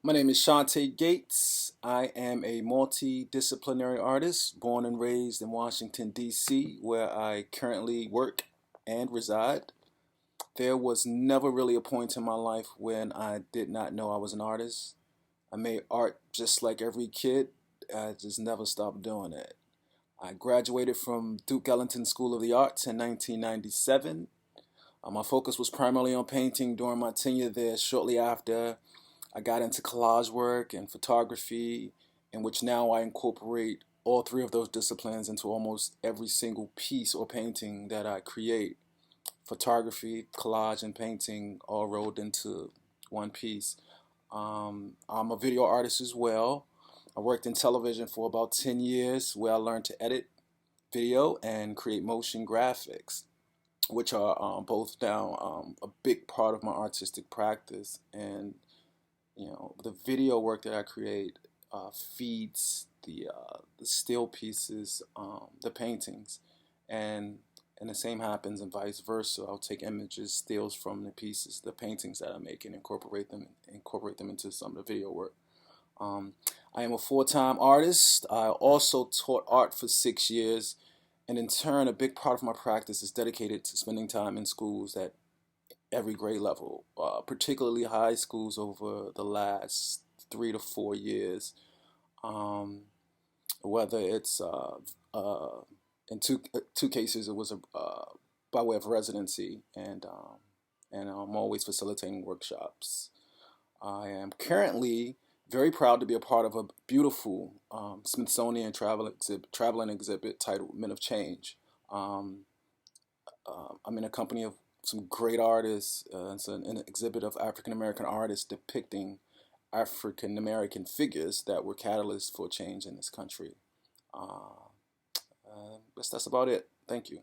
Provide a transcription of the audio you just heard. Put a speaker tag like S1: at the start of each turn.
S1: My name is Shaunté Gates. I am a multidisciplinary artist born and raised in Washington, D.C., where I currently work and reside. There was never really a point in my life when I did not know I was an artist. I made art just like every kid. I just never stopped doing it. I graduated from Duke Ellington School of the Arts in 1997. My focus was primarily on painting during my tenure there. Shortly after, I got into collage work and photography, in which now I incorporate all three of those disciplines into almost every single piece or painting that I create. Photography, collage, and painting all rolled into one piece. I'm a video artist as well. I worked in television for about 10 years where I learned to edit video and create motion graphics, which are both now a big part of my artistic practice. And the video work that I create feeds the still pieces, the paintings, and the same happens and vice versa. I'll take images, stills from the pieces, the paintings that I make, and incorporate them into some of the video work. Um, I am a full-time artist. I also taught art for 6 years, and in turn, a big part of my practice is dedicated to spending time in schools at every grade level, particularly high schools over the last 3 to 4 years. Um, Whether it's in two cases, it was by way of residency, and I'm always facilitating workshops. I am currently very proud to be a part of a beautiful Smithsonian traveling exhibit titled Men of Change. Um, I'm in a company of some great artists. It's an exhibit of African American artists depicting African American figures that were catalysts for change in this country. That's about it. Thank you.